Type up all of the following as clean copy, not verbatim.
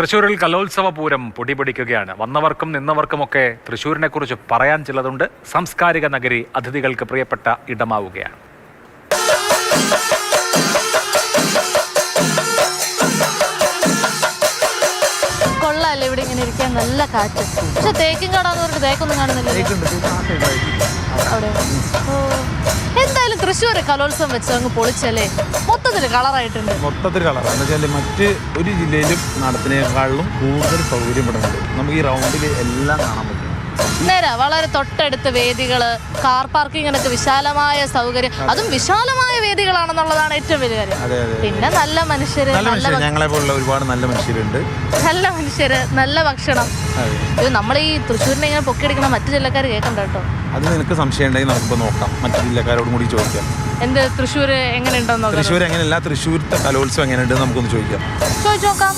തൃശ്ശൂരിൽ കലോത്സവ പൂരം പൊടിപിടിക്കുകയാണ്. വന്നവർക്കും നിന്നവർക്കുമൊക്കെ തൃശ്ശൂരിനെ കുറിച്ച് പറയാൻ ചിലതുണ്ട്. സാംസ്കാരിക നഗരി അതിഥികൾക്ക് പ്രിയപ്പെട്ട ഇടമാവുകയാണ്. കൊള്ളാല്ലേ ഇവിടെ ഇങ്ങനെ ഇരിക്കാൻ, നല്ല കാറ്റ്. പക്ഷെ തേക്കും കാടാന്ന് പറഞ്ഞിട്ട് തേക്കൊന്നും കാണുന്നില്ല. എന്തായാലും തൃശ്ശൂർ കലോത്സവം വെച്ച് അങ്ങ് പൊളിച്ചല്ലേ, മൊത്തത്തിൽ കളറായിട്ടുണ്ട്. മൊത്തത്തിൽ കളറാണ് എന്ന് വെച്ചാൽ മറ്റ് ഒരു ജില്ലയിലും നടത്തിനേക്കാളും കൂടുതൽ സൗകര്യം പെടുന്നുണ്ട്. നമുക്ക് ഈ റൗണ്ടിൽ എല്ലാം കാണാൻ പറ്റും. നേരെ വളരെ തൊട്ടടുത്ത വേദികള്, കാർ പാർക്കിങ്ങിനൊക്കെ വിശാലമായ സൗകര്യം, അതും വിശാലമായ വേദികളാണെന്നുള്ളതാണ് ഏറ്റവും വലിയ കാര്യം. പിന്നെ നല്ല മനുഷ്യര്, ഞങ്ങളെ പോലുള്ള ഒരുപാട് നല്ല മനുഷ്യരുണ്ട്, നല്ല മനുഷ്യര്, നല്ല ഭക്ഷണം. ഇത് നമ്മൾ ഈ തൃശ്ശൂരിനെ ഇങ്ങനെ പൊക്കിയെടുക്കണ മറ്റു ജില്ലക്കാർ കേൾക്കണ്ട കേട്ടോ. അത് നിനക്ക് സംശയം ഉണ്ടെങ്കിൽ നമുക്കിപ്പോൾ നോക്കാം, മറ്റു ജില്ലക്കാരോടും കൂടി ചോദിക്കാം. എന്ത് തൃശ്ശൂർ എങ്ങനെയുണ്ടോ? തൃശ്ശൂർ എങ്ങനെയല്ല, തൃശ്ശൂരത്തെ കലോത്സവം എങ്ങനെയുണ്ടെന്ന് നമുക്കൊന്ന് ചോദിക്കാം. ചോദിച്ചു നോക്കാം.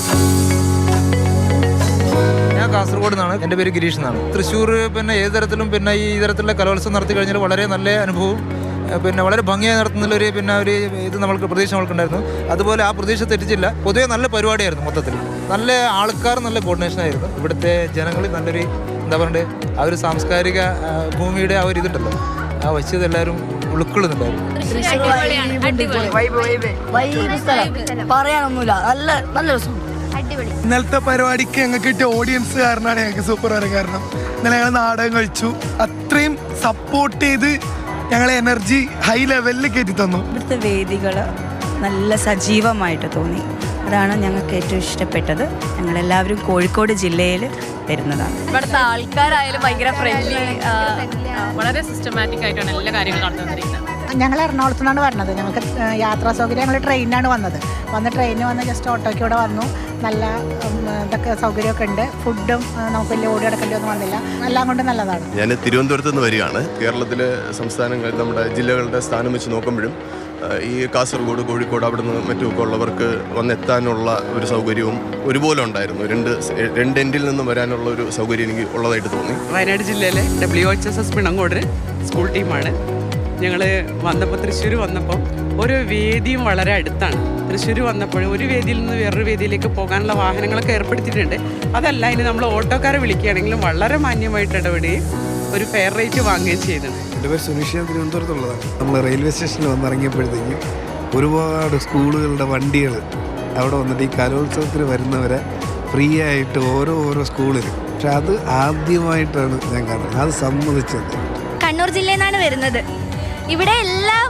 ഞാൻ കാസർഗോഡ് നിന്നാണ്. എൻ്റെ പേര് ഗിരീഷ് എന്നാണ്. തൃശ്ശൂർ പിന്നെ ഏത് തരത്തിലും പിന്നെ ഈ തരത്തിലുള്ള കലോത്സവം നടത്തി കഴിഞ്ഞാൽ വളരെ നല്ല അനുഭവവും പിന്നെ വളരെ ഭംഗിയായി നടത്തുന്നൊരു പിന്നെ ഒരു ഇത് നമ്മൾക്ക് പ്രതീക്ഷ നമ്മൾക്കുണ്ടായിരുന്നു. അതുപോലെ ആ പ്രതീക്ഷ തെറ്റിച്ചില്ല. പൊതുവെ നല്ല പരിപാടിയായിരുന്നു. മൊത്തത്തിൽ നല്ല ആൾക്കാർ, നല്ല കോർഡിനേഷൻ ആയിരുന്നു. ഇവിടുത്തെ ജനങ്ങളിൽ നല്ലൊരു എന്താ പറയുക, ആ ഒരു സാംസ്കാരിക ഭൂമിയുടെ ആ ഒരു ഇതുണ്ടല്ലോ, ആ വശ്യത എല്ലാവരും ഉൾക്കൊള്ളുന്നുണ്ടായിരുന്നു. പറയാനൊന്നുമില്ല, നല്ല രസം. ഇന്നലത്തെ പരിപാടിക്ക് ഞങ്ങൾക്ക് കിട്ടിയ ഓഡിയൻസ് കാരണമാണ് ഞങ്ങൾക്ക് സൂപ്പർ വരാൻ കാരണം. ഇന്നലെ ഞങ്ങൾ നാടകം കഴിച്ചു, അത്രയും സപ്പോർട്ട് ചെയ്ത് ഞങ്ങളെ എനർജി ഹൈ ലെവലിൽ കയറ്റി തന്നു. ഇവിടുത്തെ വേദികൾ നല്ല സജീവമായിട്ട് തോന്നി. അതാണ് ഞങ്ങൾക്ക് ഏറ്റവും ഇഷ്ടപ്പെട്ടത്. ഞങ്ങളെല്ലാവരും കോഴിക്കോട് ജില്ലയിൽ വരുന്നതാണ്. ഇവിടുത്തെ ആൾക്കാരായാലും ഭയങ്കര ഫ്രണ്ട്ലി, വളരെ സിസ്റ്റമാറ്റിക് ആയിട്ടാണ് എല്ലാ കാര്യങ്ങളും നടന്നുകൊണ്ടിരിക്കുന്നത്. ഞങ്ങൾ എറണാകുളത്തു നിന്നാണ് വരുന്നത്. ഞങ്ങൾക്ക് യാത്രാ സൗകര്യം, ഞങ്ങൾ ട്രെയിനിനാണ് വന്നത്. ട്രെയിനിന് വന്ന് ജസ്റ്റ് ഓട്ടോയ്ക്ക് ഇവിടെ വന്നു. നല്ല ഇതൊക്കെ സൗകര്യമൊക്കെ ഉണ്ട്. ഫുഡും നമുക്ക് വലിയ ഓടി കിടക്കേണ്ടി ഒന്നും വന്നില്ല. എല്ലാം കൊണ്ട് നല്ലതാണ്. ഞാൻ തിരുവനന്തപുരത്ത് നിന്ന് വരികയാണ്. കേരളത്തിലെ സംസ്ഥാനങ്ങൾ, നമ്മുടെ ജില്ലകളുടെ സ്ഥാനം വെച്ച് നോക്കുമ്പോഴും ഈ കാസർഗോഡ്, കോഴിക്കോട്, അവിടെ നിന്ന് മറ്റുമൊക്കെ ഉള്ളവർക്ക് വന്നെത്താനുള്ള ഒരു സൗകര്യവും ഒരുപോലെ ഉണ്ടായിരുന്നു. രണ്ട് എൻഡിൽ നിന്നും വരാനുള്ള ഒരു സൗകര്യം എനിക്ക് ഉള്ളതായിട്ട് തോന്നി. വയനാട് ജില്ലയിലെ WHSS പിണങ്ങോട് സ്കൂൾ ടീമാണ്. ഞങ്ങൾ വന്നപ്പോൾ, തൃശ്ശൂർ വന്നപ്പോൾ ഓരോ വേദിയും വളരെ അടുത്താണ്. തൃശ്ശൂർ വന്നപ്പോൾ ഒരു വേദിയിൽ നിന്ന് വേറൊരു വേദിയിലേക്ക് പോകാനുള്ള വാഹനങ്ങളൊക്കെ ഏർപ്പെടുത്തിയിട്ടുണ്ട്. അതല്ല, ഇനി നമ്മൾ ഓട്ടോക്കാരെ വിളിക്കുകയാണെങ്കിലും വളരെ മാന്യമായിട്ട് ഇടപെടുകയും ഒരു ഫെയർ റേറ്റ് വാങ്ങുകയും ചെയ്തിട്ടുണ്ട്. എൻ്റെ പേര് സുനിഷ്, ഞാൻ തിരുവനന്തപുരത്തുള്ളതാണ്. നമ്മൾ റെയിൽവേ സ്റ്റേഷനിൽ വന്നിറങ്ങിയപ്പോഴത്തേക്കും ഒരുപാട് സ്കൂളുകളുടെ വണ്ടികൾ അവിടെ വന്നിട്ട് ഈ കലോത്സവത്തിന് വരുന്നവരെ ഫ്രീ ആയിട്ട് ഓരോ സ്കൂളിൽ. പക്ഷെ അത് ആദ്യമായിട്ടാണ് ഞാൻ കാണുന്നത്. അത് സമ്മതിച്ചത്. കണ്ണൂർ ജില്ലയിൽ നിന്നാണ് വരുന്നത്. ഇവിടെ എല്ലാം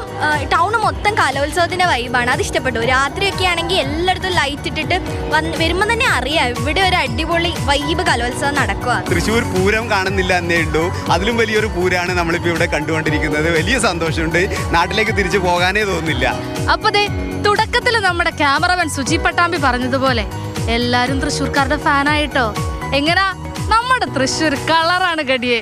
ടൗൺ മൊത്തം കലോത്സവത്തിൻ്റെ വൈബാണ്. അത് ഇഷ്ടപ്പെട്ടു. രാത്രിയൊക്കെ ആണെങ്കിൽ എല്ലായിടത്തും ലൈറ്റ് ഇട്ടിട്ട് വരുമ്പോൾ തന്നെ അറിയാം ഇവിടെ ഒരു അടിപൊളി വൈബ് കലോത്സവം നടക്കുക. തൃശ്ശൂർ പൂരം കാണുന്നില്ല എന്നേ ഉള്ളൂ. അതിലും വലിയൊരു പൂരമാണ് നമ്മളിപ്പോൾ ഇവിടെ കണ്ടുകൊണ്ടിരിക്കുന്നത്. വലിയ സന്തോഷമുണ്ട്. നാട്ടിലേക്ക് തിരിച്ചു പോകാനേ തോന്നുന്നില്ല. അപ്പൊ തുടക്കത്തിൽ നമ്മുടെ ക്യാമറമാൻ സുജി പട്ടാമ്പി പറഞ്ഞതുപോലെ എല്ലാരും തൃശ്ശൂർക്കാരുടെ ഫാനായിട്ടോ. എങ്ങനാ, നമ്മുടെ തൃശ്ശൂർ കളറാണ് ഗടിയെ.